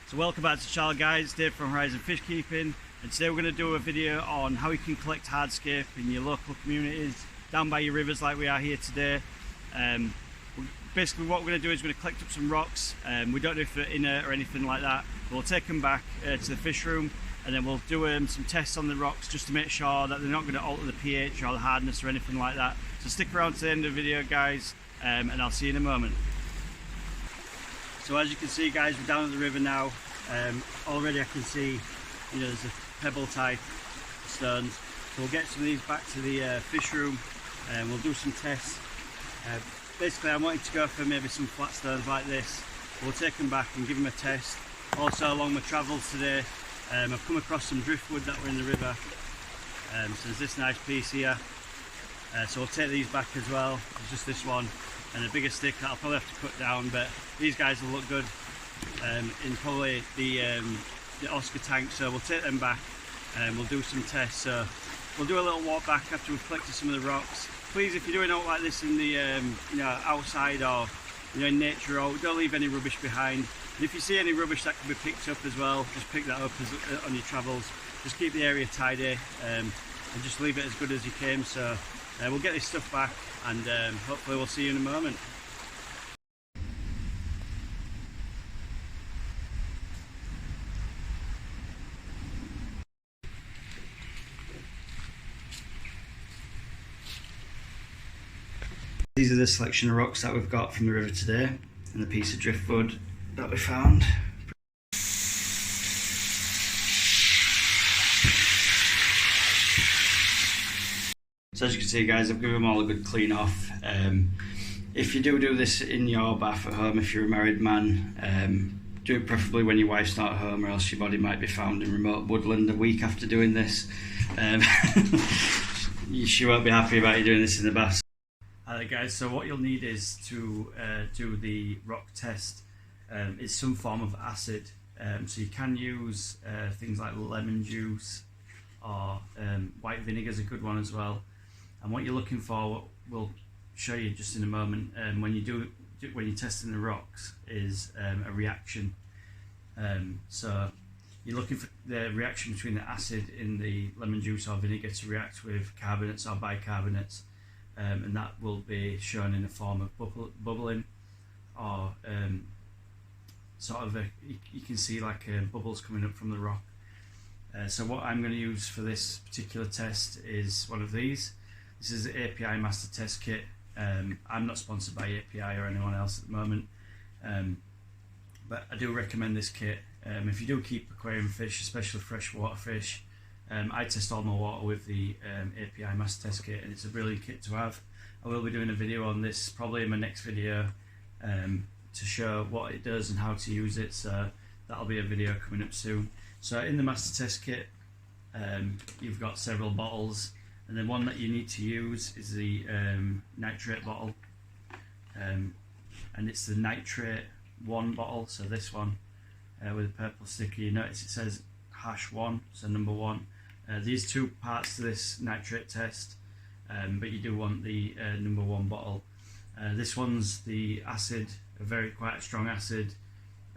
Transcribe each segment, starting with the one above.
So welcome back to the channel guys, Dave from Horizon Fish Keeping, and today we're going to do a video on how you can collect hardscape in your local communities, down by your rivers like we are here today. Basically what we're going to do is we're going to collect up some rocks. We don't do it for inert or anything like that. We'll take them back to the fish room, and then we'll do some tests on the rocks just to make sure that they're not going to alter the pH or the hardness or anything like that. So stick around to the end of the video guys, and I'll see you in a moment. So as you can see guys, we're down at the river now. Already I can see, there's a pebble type stones. So we'll get some of these back to the fish room and we'll do some tests. Basically I'm wanting to go for maybe some flat stones like this. We'll take them back and give them a test. Also along my travels today, I've come across some driftwood that were in the river. So there's this nice piece here. So we'll take these back as well. There's just this one and a bigger stick that I'll probably have to cut down, but these guys will look good in probably the Oscar tank. So we'll take them back and we'll do some tests. So we'll do a little walk back after we've collected some of the rocks. Please, if you're doing out like this in the outside or in nature, or don't leave any rubbish behind. And if you see any rubbish that can be picked up as well, just pick that up on your travels. Just keep the area tidy and just leave it as good as you came. So we'll get this stuff back and hopefully we'll see you in a moment. These are the selection of rocks that we've got from the river today, and the piece of driftwood that we found. So as you can see guys, I've given them all a good clean off. If you do this in your bath at home, if you're a married man, do it preferably when your wife's not at home, or else your body might be found in remote woodland a week after doing this. She won't be happy about you doing this in the bath. Alright guys, so what you'll need is to do the rock test is some form of acid. So you can use things like lemon juice, or white vinegar is a good one as well. And what you're looking for, we'll show you just in a moment, when you're testing the rocks, is a reaction. So you're looking for the reaction between the acid in the lemon juice or vinegar to react with carbonates or bicarbonates. And that will be shown in the form of bubbling, or you can see like bubbles coming up from the rock. So what I'm going to use for this particular test is one of these. This is the API Master Test Kit. I'm not sponsored by API or anyone else at the moment, but I do recommend this kit. If you do keep aquarium fish, especially freshwater fish, I test all my water with the API Master Test Kit, and it's a brilliant kit to have. I will be doing a video on this probably in my next video to show what it does and how to use it, so that'll be a video coming up soon. So in the Master Test Kit, you've got several bottles, and then one that you need to use is the nitrate bottle, and it's the nitrate 1 bottle, so this one with a purple sticker. You notice it says #1, so number 1. These 2 parts to this nitrate test, but you do want the number 1 bottle. This one's the acid, quite a strong acid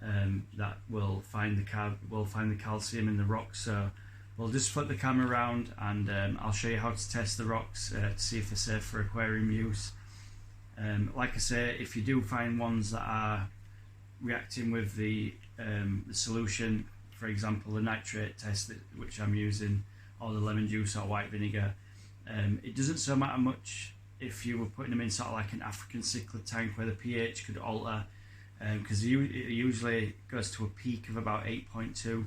that will find the calcium in the rocks. So we'll just flip the camera around and I'll show you how to test the rocks to see if they're safe for aquarium use. Like I say, if you do find ones that are reacting with the solution, for example the nitrate test which I'm using, or the lemon juice or white vinegar, it doesn't so matter much if you were putting them in sort of like an African cichlid tank where the pH could alter, because it usually goes to a peak of about 8.2.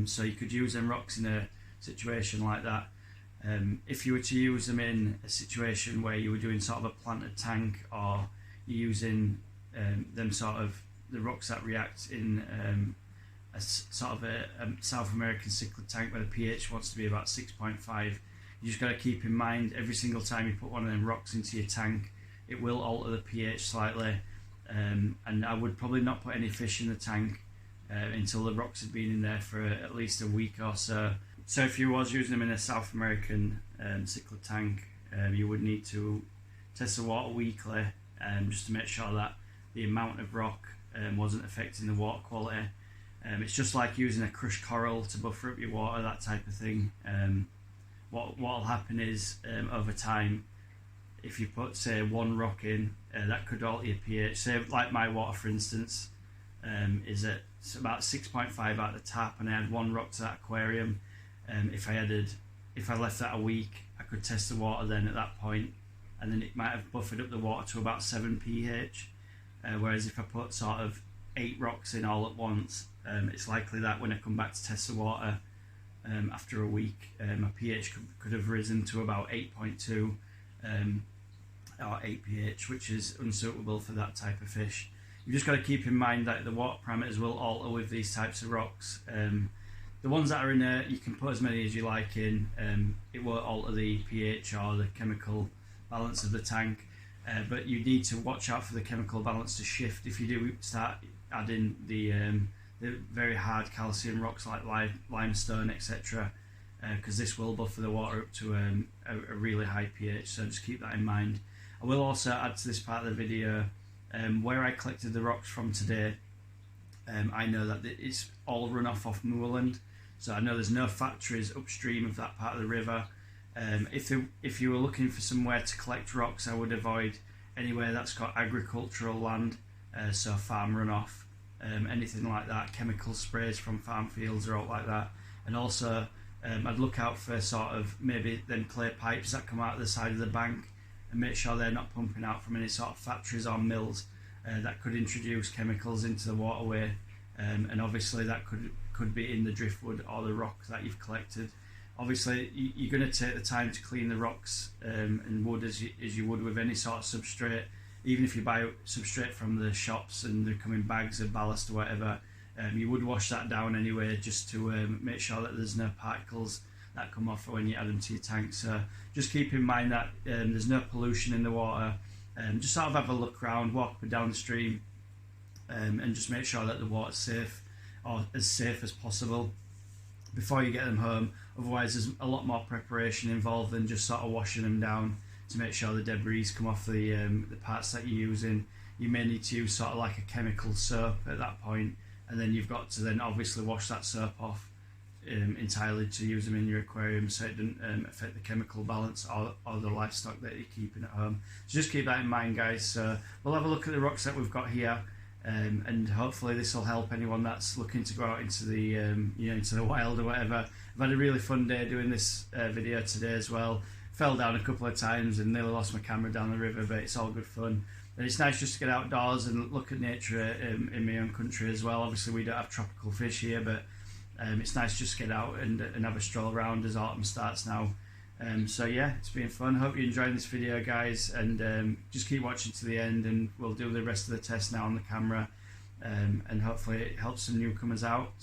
So you could use them rocks in a situation like that. If you were to use them in a situation where you were doing sort of a planted tank, or you're using the rocks that react in a sort of a South American cichlid tank where the pH wants to be about 6.5, you just got to keep in mind every single time you put one of them rocks into your tank, it will alter the pH slightly, and I would probably not put any fish in the tank until the rocks had been in there for at least a week or so. So if you was using them in a South American cichlid tank, you would need to test the water weekly, just to make sure that the amount of rock wasn't affecting the water quality. It's just like using a crushed coral to buffer up your water, that type of thing. What'll happen is over time, if you put say one rock in, that could alter your pH. Say like my water for instance is at about 6.5 out of the tap, and I had one rock to that aquarium. If I left that a week, I could test the water then at that point, and then it might have buffered up the water to about 7 pH. Whereas if I put sort of 8 rocks in all at once, it's likely that when I come back to test the water after a week, my pH could have risen to about 8.2 or 8 pH, which is unsuitable for that type of fish. You've just got to keep in mind that the water parameters will alter with these types of rocks. The ones that are inert, you can put as many as you like in. It won't alter the pH or the chemical balance of the tank, but you need to watch out for the chemical balance to shift if you do start adding the very hard calcium rocks like limestone, etc., because this will buffer the water up to a really high pH, so just keep that in mind. I will also add to this part of the video where I collected the rocks from today. I know that it's all run off moorland, so I know there's no factories upstream of that part of the river. If you were looking for somewhere to collect rocks, I would avoid anywhere that's got agricultural land, so farm runoff, anything like that, chemical sprays from farm fields or all like that. And also I'd look out for sort of maybe then clay pipes that come out of the side of the bank, and make sure they're not pumping out from any sort of factories or mills that could introduce chemicals into the waterway, and obviously that could be in the driftwood or the rock that you've collected. Obviously you're going to take the time to clean the rocks and wood as you would with any sort of substrate. Even if you buy substrate from the shops and they come in bags of ballast or whatever, you would wash that down anyway, just to make sure that there's no particles that come off when you add them to your tank. So just keep in mind that there's no pollution in the water. Just sort of have a look around, walk up and down the stream, and just make sure that the water's safe, or as safe as possible, before you get them home. Otherwise there's a lot more preparation involved than just sort of washing them down to make sure the debris come off the parts that you're using. You may need to use sort of like a chemical soap at that point, and then you've got to then obviously wash that soap off entirely to use them in your aquarium, so it doesn't affect the chemical balance or the livestock that you're keeping at home. So just keep that in mind, guys. So we'll have a look at the rocks that we've got here, and hopefully this will help anyone that's looking to go out into the into the wild or whatever. I've had a really fun day doing this video today as well. Fell down a couple of times and nearly lost my camera down the river, but it's all good fun. And it's nice just to get outdoors and look at nature in my own country as well. Obviously we don't have tropical fish here, but it's nice just to get out and have a stroll around as autumn starts now. So yeah, it's been fun. Hope you're enjoying this video, guys, and just keep watching to the end, and we'll do the rest of the test now on the camera, and hopefully it helps some newcomers out.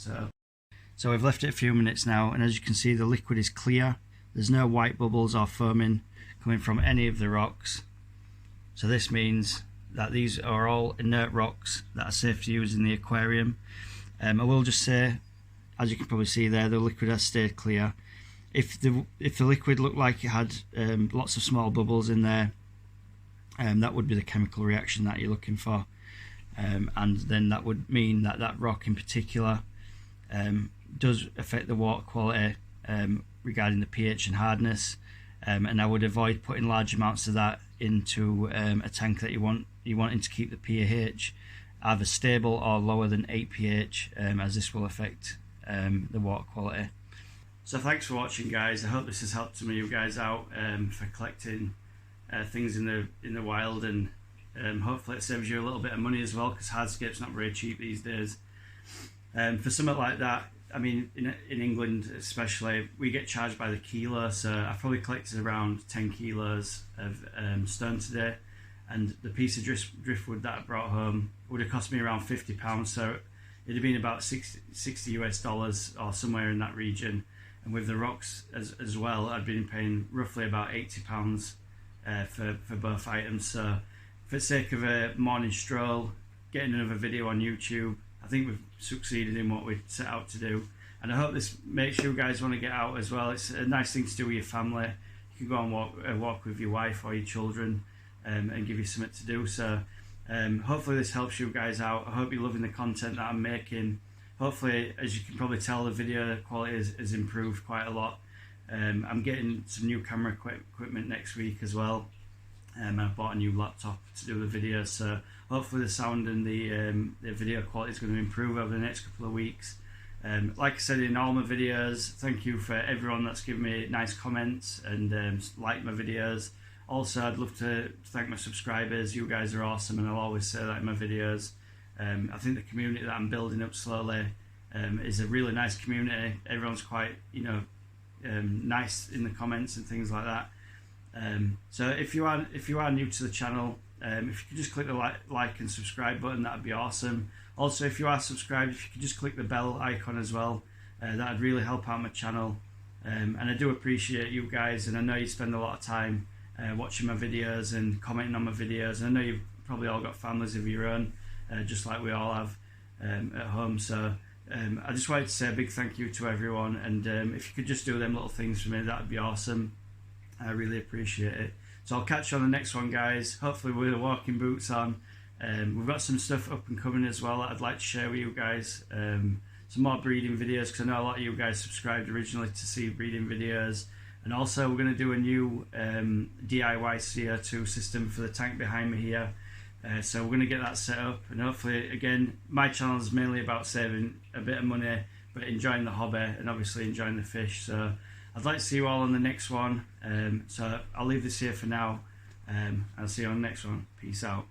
So we've left it a few minutes now, and as you can see the liquid is clear. There's no white bubbles or foaming coming from any of the rocks. So this means that these are all inert rocks that are safe to use in the aquarium. I will just say, as you can probably see there, the liquid has stayed clear. If the liquid looked like it had lots of small bubbles in there, that would be the chemical reaction that you're looking for, and then that would mean that that rock in particular does affect the water quality regarding the pH and hardness, and I would avoid putting large amounts of that into a tank that you're wanting to keep the pH either stable or lower than 8 pH, as this will affect the water quality. So thanks for watching, guys. I hope this has helped some of you guys out for collecting things in the wild, and hopefully it saves you a little bit of money as well, because hardscape's not very cheap these days. For something like that, I mean, in England especially, we get charged by the kilo, so I probably collected around 10 kilos of stone today, and the piece of driftwood that I brought home would have cost me around £50, so it'd have been about $60 US or somewhere in that region. And with the rocks as well, I'd been paying roughly about £80 for both items. So for the sake of a morning stroll, getting another video on YouTube, I think we've succeeded in what we set out to do, and I hope this makes you guys want to get out as well. It's a nice thing to do with your family. You can go and walk with your wife or your children, and give you something to do. So hopefully this helps you guys out. I hope you're loving the content that I'm making. hopefully, as you can probably tell, the video quality has improved quite a lot. I'm getting some new camera equipment next week as well. I've bought a new laptop to do the videos, so hopefully the sound and the video quality is going to improve over the next couple of weeks. Like I said in all my videos, thank you for everyone that's given me nice comments and liked my videos. Also, I'd love to thank my subscribers. You guys are awesome, and I'll always say that in my videos. I think the community that I'm building up slowly is a really nice community. Everyone's quite, nice in the comments and things like that. So if you are new to the channel, if you could just click the like and subscribe button, that'd be awesome. Also, if you are subscribed, if you could just click the bell icon as well, that'd really help out my channel. And I do appreciate you guys, and I know you spend a lot of time watching my videos and commenting on my videos. And I know you've probably all got families of your own, just like we all have at home. So I just wanted to say a big thank you to everyone, and if you could just do them little things for me, that'd be awesome. I really appreciate it. So I'll catch you on the next one, guys. Hopefully with the walking boots on. We've got some stuff up and coming as well that I'd like to share with you guys. Some more breeding videos, because I know a lot of you guys subscribed originally to see breeding videos. And also we're going to do a new DIY CO2 system for the tank behind me here. So we're going to get that set up, and hopefully, again, my channel is mainly about saving a bit of money but enjoying the hobby and obviously enjoying the fish. So I'd like to see you all on the next one. So I'll leave this here for now. I'll see you on the next one. Peace out.